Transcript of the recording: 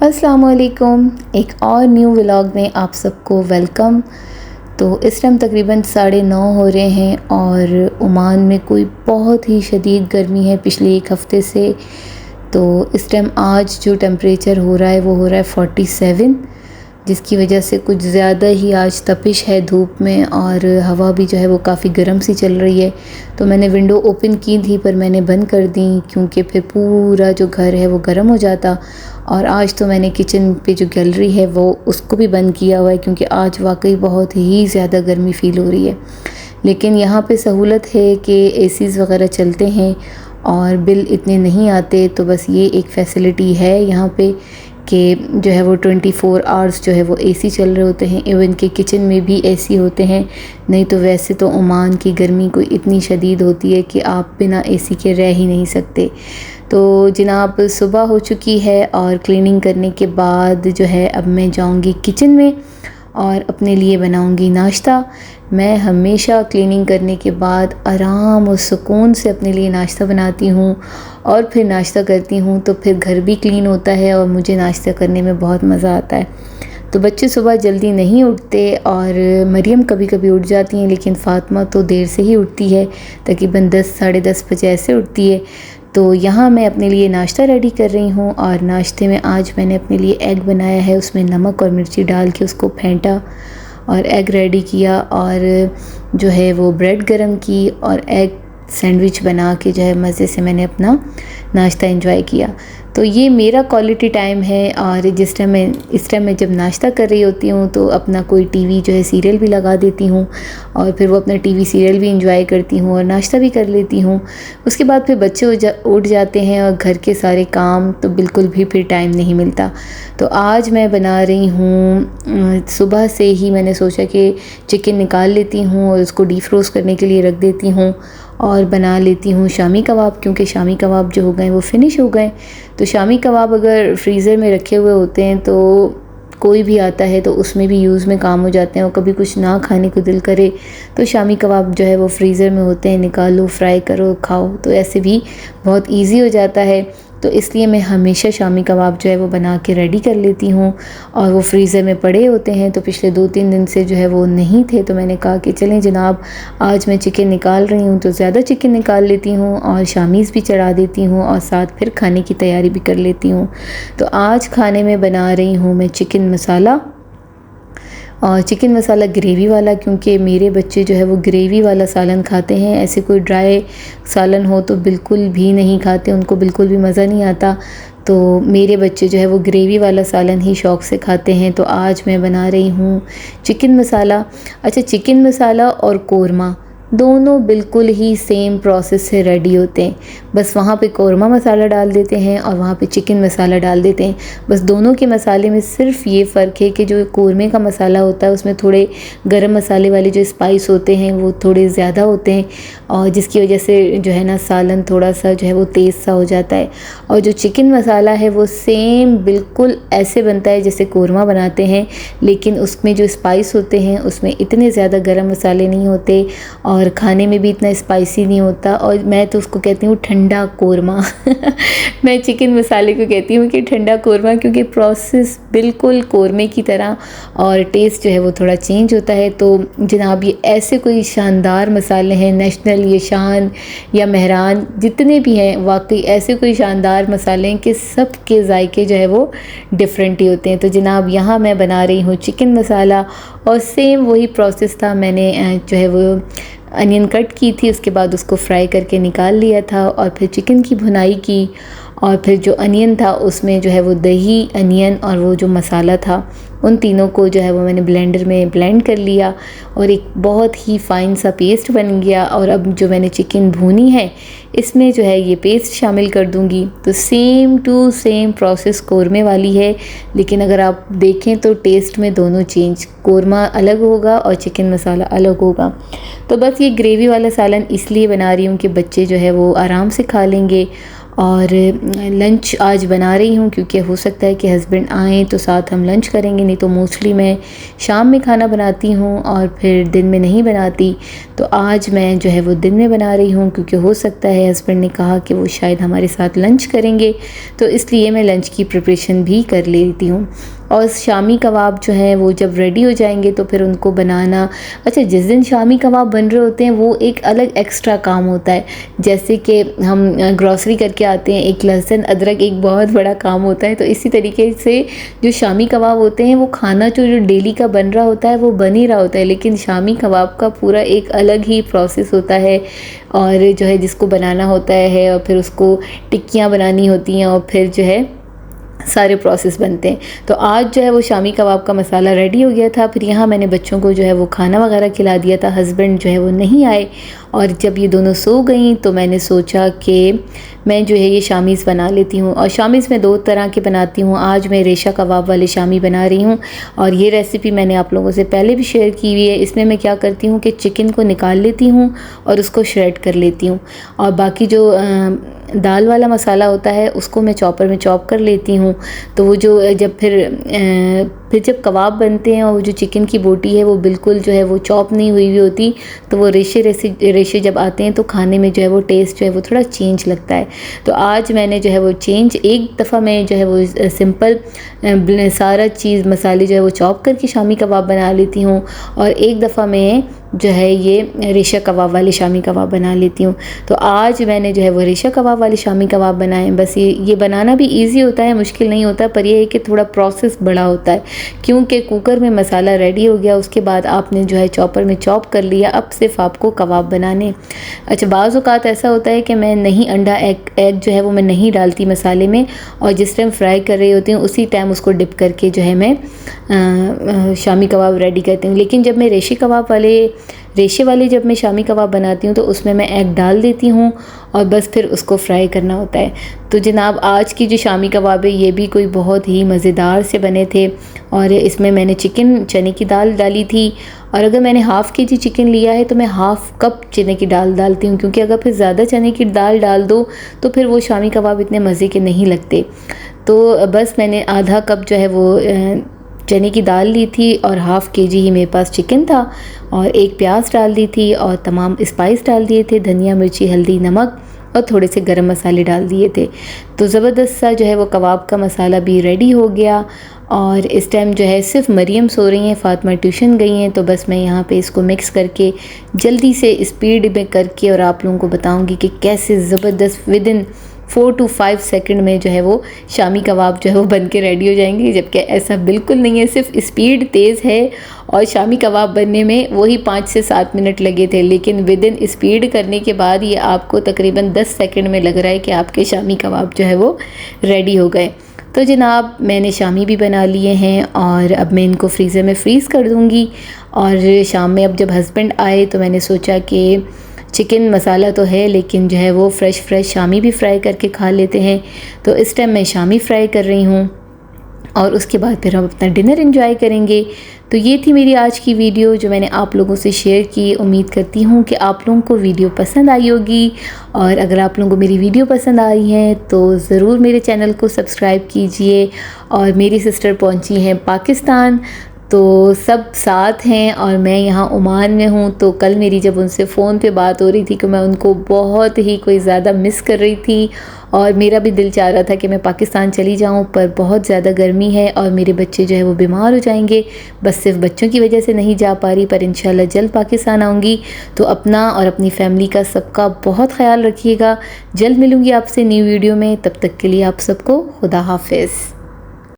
अस्सलाम वालेकुम। एक और न्यू व्लॉग में आप सबको वेलकम। तो इस टाइम तकरीबन 9:30 हो रहे हैं और ओमान में कोई बहुत ही शदीद गर्मी है पिछले एक हफ़्ते से। तो इस टाइम आज जो टेम्परेचर हो रहा है वो हो रहा है 47, जिसकी वजह से कुछ ज़्यादा ही आज तपिश है धूप में और हवा भी जो है वो काफ़ी गर्म सी चल रही है। तो मैंने विंडो ओपन की थी पर मैंने बंद कर दी क्योंकि फिर पूरा जो घर है वो गर्म हो जाता। और आज तो मैंने किचन पे जो गैलरी है वो उसको भी बंद किया हुआ है क्योंकि आज वाकई बहुत ही ज़्यादा गर्मी फ़ील हो रही है। लेकिन यहाँ पे सहूलत है कि एसीज़ वगैरह चलते हैं और बिल इतने नहीं आते। तो बस ये एक फ़ैसिलिटी है यहाँ पे कि जो है वो 24 आवर्स जो है वो एसी चल रहे होते हैं। इवन के किचन में भी एसी होते हैं। नहीं तो वैसे तो ओमान की गर्मी कोई इतनी शदीद होती है कि आप बिना एसी के रह ही नहीं सकते। तो जनाब सुबह हो चुकी है और क्लीनिंग करने के बाद जो है अब मैं जाऊंगी किचन में और अपने लिए बनाऊंगी नाश्ता। मैं हमेशा क्लीनिंग करने के बाद आराम और सुकून से अपने लिए नाश्ता बनाती हूँ और फिर नाश्ता करती हूँ तो फिर घर भी क्लीन होता है और मुझे नाश्ता करने में बहुत मज़ा आता है। तो बच्चे सुबह जल्दी नहीं उठते और मरियम कभी कभी उठ जाती हैं, लेकिन फ़ातिमा तो देर से ही उठती है, तकरीबन 10 साढ़े 10 बजे ऐसे उठती है। तो यहाँ मैं अपने लिए नाश्ता रेडी कर रही हूँ और नाश्ते में आज मैंने अपने लिए एग बनाया है। उसमें नमक और मिर्ची डाल के उसको फेंटा और एग रेडी किया और जो है वो ब्रेड गरम की और एग सैंडविच बना के जो है मज़े से मैंने अपना नाश्ता एंजॉय किया। तो ये मेरा क्वालिटी टाइम है। और इस टाइम मैं जब नाश्ता कर रही होती हूँ तो अपना कोई टीवी जो है सीरियल भी लगा देती हूँ और फिर वो अपना टीवी सीरियल भी एंजॉय करती हूँ और नाश्ता भी कर लेती हूँ। उसके बाद फिर बच्चे उठ जाते हैं और घर के सारे काम तो बिल्कुल भी फिर टाइम नहीं मिलता। तो आज मैं बना रही हूँ, सुबह से ही मैंने सोचा कि चिकन निकाल लेती हूँ और उसको डीफ्रोस्ट करने के लिए रख देती हूँ और बना लेती हूँ शामी कबाब, क्योंकि शामी कबाब जो हो गए वो फ़िनिश हो गए। तो शामी कबाब अगर फ्रीज़र में रखे हुए होते हैं तो कोई भी आता है तो उसमें भी यूज़ में काम हो जाते हैं और कभी कुछ ना खाने को दिल करे तो शामी कबाब जो है वो फ्रीज़र में होते हैं, निकालो फ्राई करो खाओ, तो ऐसे भी बहुत ईजी हो जाता है। तो इसलिए मैं हमेशा शामी कबाब जो है वो बना के रेडी कर लेती हूँ और वो फ्रीज़र में पड़े होते हैं। तो पिछले 2-3 दिन से जो है वो नहीं थे तो मैंने कहा कि चलें जनाब आज मैं चिकन निकाल रही हूँ तो ज़्यादा चिकन निकाल लेती हूँ और शामीज़ भी चढ़ा देती हूँ और साथ फिर खाने की तैयारी भी कर लेती हूँ। तो आज खाने में बना रही हूँ मैं चिकन मसाला और चिकन मसाला ग्रेवी वाला, क्योंकि मेरे बच्चे जो है वो ग्रेवी वाला सालन खाते हैं। ऐसे कोई ड्राई सालन हो तो बिल्कुल भी नहीं खाते, उनको बिल्कुल भी मज़ा नहीं आता। तो मेरे बच्चे जो है वो ग्रेवी वाला सालन ही शौक़ से खाते हैं। तो आज मैं बना रही हूँ चिकन मसाला। अच्छा, चिकन मसाला और कोरमा दोनों बिल्कुल ही सेम प्रोसेस से रेडी होते हैं। बस वहाँ पे कोरमा मसाला डाल देते हैं और वहाँ पे चिकन मसाला डाल देते हैं। बस दोनों के मसाले में सिर्फ ये फ़र्क है कि जो कोरमे का मसाला होता है उसमें थोड़े गरम मसाले वाले जो स्पाइस होते हैं वो थोड़े ज़्यादा होते हैं और जिसकी वजह से जो है ना सालन थोड़ा सा जो है वो तेज़ सा हो जाता है। और जो चिकन मसाला है वो सेम बिल्कुल ऐसे बनता है जैसे कोरमा बनाते हैं, लेकिन उसमें जो स्पाइस होते हैं उसमें इतने ज़्यादा गरम मसाले नहीं होते और खाने में भी इतना स्पाइसी नहीं होता। और मैं तो उसको कहती हूँ ठंडा कोरमा मैं चिकन मसाले को कहती हूँ कि ठंडा कोरमा, क्योंकि प्रोसेस बिल्कुल कोरमे की तरह और टेस्ट जो है वो थोड़ा चेंज होता है। तो जनाब ये ऐसे कोई शानदार मसाले हैं, नेशनल ये शान या मेहरान जितने भी हैं, वाकई ऐसे कोई शानदार मसाले हैं कि सब के जायके जो है वो डिफरेंट ही होते हैं। तो जनाब यहाँ मैं बना रही हूँ चिकन मसाला और सेम वही प्रोसेस था। मैंने जो है वो अनियन कट की थी, उसके बाद उसको फ्राई करके निकाल लिया था और फिर चिकन की भुनाई की और फिर जो अनियन था उसमें जो है वो दही, अनियन और वो जो मसाला था उन तीनों को जो है वो मैंने ब्लेंडर में ब्लेंड कर लिया और एक बहुत ही फ़ाइन सा पेस्ट बन गया। और अब जो मैंने चिकन भूनी है इसमें जो है ये पेस्ट शामिल कर दूंगी। तो सेम टू सेम प्रोसेस कोरमे वाली है, लेकिन अगर आप देखें तो टेस्ट में दोनों चेंज, कोरमा अलग होगा और चिकन मसाला अलग होगा। तो बस ये ग्रेवी वाला सालन इसलिए बना रही हूँ कि बच्चे जो है वो आराम से खा लेंगे और लंच आज बना रही हूँ क्योंकि हो सकता है कि हस्बैंड आएँ तो साथ हम लंच करेंगे, नहीं तो मोस्टली मैं शाम में खाना बनाती हूँ और फिर दिन में नहीं बनाती। तो आज मैं जो है वो दिन में बना रही हूँ क्योंकि हो सकता है हस्बैंड ने कहा कि वो शायद हमारे साथ लंच करेंगे, तो इसलिए मैं लंच की प्रिपरेशन भी कर लेती हूँ। और शामी कबाब जो हैं वो जब रेडी हो जाएंगे तो फिर उनको बनाना, अच्छा जिस दिन शामी कबाब बन रहे होते हैं वो एक अलग एक्स्ट्रा काम होता है। जैसे कि हम ग्रॉसरी करके आते हैं, एक लहसुन अदरक एक बहुत बड़ा काम होता है, तो इसी तरीके से जो शामी कबाब होते हैं वो खाना जो डेली का बन रहा होता है वो बन ही रहा होता है, लेकिन शामी कबाब का पूरा एक अलग ही प्रोसेस होता है और जो है जिसको बनाना होता है और फिर उसको टिक्कियाँ बनानी होती हैं और फिर जो है सारे प्रोसेस बनते हैं। तो आज जो है वो शामी कबाब का मसाला रेडी हो गया था। फिर यहाँ मैंने बच्चों को जो है वो खाना वगैरह खिला दिया था। हस्बैंड जो है वो नहीं आए और जब ये दोनों सो गई तो मैंने सोचा कि मैं जो है ये शामीज़ बना लेती हूँ। और शामीज़ मैं 2 तरह के बनाती हूँ। आज मैं रेशा कबाब वाले शामी बना रही हूँ और ये रेसिपी मैंने आप लोगों से पहले भी शेयर की हुई है। इसमें मैं क्या करती हूँ कि चिकन को निकाल लेती हूँ और उसको श्रेड कर लेती हूँ और बाकी जो दाल वाला मसाला होता है उसको मैं चॉपर में चॉप कर लेती हूँ। तो वो जो जब फिर जब कबाब बनते हैं और वो जो चिकन की बोटी है वो बिल्कुल जो है वो चॉप नहीं हुई होती, तो वो रेशे जब आते हैं तो खाने में जो है वो टेस्ट जो है वो थोड़ा चेंज लगता है। तो आज मैंने जो है वो एक दफ़ा मैं जो है वो सिंपल सारा चीज़ मसाले जो है वो चॉप करके शामी कबाब बना लेती हूँ और एक दफ़ा मैं जो है ये रेशा कबाब वाले शामी कबाब बना लेती हूँ। तो आज मैंने जो है वो रेशा कबाब वाले शामी कबाब बनाए। बस ये बनाना भी इजी होता है, मुश्किल नहीं होता, पर ये है कि थोड़ा प्रोसेस बड़ा होता है क्योंकि कुकर में मसाला रेडी हो गया, उसके बाद आपने जो है चॉपर में चॉप कर लिया, अब सिर्फ आपको कबाब बनाने। अच्छा बाज़ औक़ात ऐसा होता है कि मैं नहीं अंडा एग जो है वो मैं नहीं डालती मसाले में और जिस टाइम फ्राई कर रही होती हूँ उसी टाइम उसको डिप करके जो है मैं शामी कबाब रेडी करती हूँ। लेकिन जब मैं रेशे वाले जब मैं शामी कबाब बनाती हूँ तो उसमें मैं एग डाल देती हूँ और बस फिर उसको फ्राई करना होता है। तो जनाब आज की जो शामी कबाब है ये भी कोई बहुत ही मज़ेदार से बने थे और इसमें मैंने चने की दाल डाली थी और अगर मैंने हाफ़ केजी चिकन लिया है तो मैं हाफ़ कप चने की दाल डालती हूँ क्योंकि अगर फिर ज़्यादा चने की दाल डाल दो तो फिर वो शामी कबाब इतने मज़े के नहीं लगते। तो बस मैंने आधा कप जो है वो चने की दाल ली थी और हाफ़ केजी ही मेरे पास चिकन था और एक प्याज डाल दी थी और तमाम स्पाइस डाल दिए थे, धनिया मिर्ची हल्दी नमक और थोड़े से गरम मसाले डाल दिए थे। तो ज़बरदस्त सा जो है वो कबाब का मसाला भी रेडी हो गया और इस टाइम जो है सिर्फ मरियम सो रही हैं, फ़ातिमा ट्यूशन गई हैं, तो बस मैं यहाँ पे इसको मिक्स करके जल्दी से स्पीड में करके और आप लोगों को बताऊँगी कि कैसे ज़बरदस्त विदिन 4 to 5 सेकंड में जो है वो शामी कबाब जो है वो बन के रेडी हो जाएंगे, जबकि ऐसा बिल्कुल नहीं है, सिर्फ स्पीड तेज़ है और शामी कबाब बनने में वही 5 से 7 मिनट लगे थे, लेकिन विदिन स्पीड करने के बाद ये आपको तकरीबन 10 सेकंड में लग रहा है कि आपके शामी कबाब जो है वो रेडी हो गए। तो जनाब मैंने शामी भी बना लिए हैं और अब मैं इनको फ्रीज़र में फ्रीज़ कर दूँगी और शाम में अब जब हस्बैंड आए तो मैंने सोचा कि चिकन मसाला तो है लेकिन जो है वो फ्रेश शामी भी फ्राई करके खा लेते हैं। तो इस टाइम मैं शामी फ्राई कर रही हूँ और उसके बाद फिर हम अपना डिनर एंजॉय करेंगे। तो ये थी मेरी आज की वीडियो जो मैंने आप लोगों से शेयर की। उम्मीद करती हूँ कि आप लोगों को वीडियो पसंद आई होगी और अगर आप लोगों को मेरी वीडियो पसंद आई है तो ज़रूर मेरे चैनल को सब्सक्राइब कीजिए। और मेरी सिस्टर पहुँची हैं पाकिस्तान, तो सब साथ हैं और मैं यहाँ ओमान में हूँ। तो कल मेरी जब उनसे फ़ोन पे बात हो रही थी कि मैं उनको बहुत ही कोई ज़्यादा मिस कर रही थी और मेरा भी दिल चाह रहा था कि मैं पाकिस्तान चली जाऊँ, पर बहुत ज़्यादा गर्मी है और मेरे बच्चे जो है वो बीमार हो जाएंगे। बस सिर्फ बच्चों की वजह से नहीं जा पा रही, पर इंशाल्लाह जल्द पाकिस्तान आऊँगी। तो अपना और अपनी फैमिली का सबका बहुत ख्याल रखिएगा। जल्द मिलूँगी आपसे न्यू वीडियो में, तब तक के लिए आप सबको खुदा हाफिज़।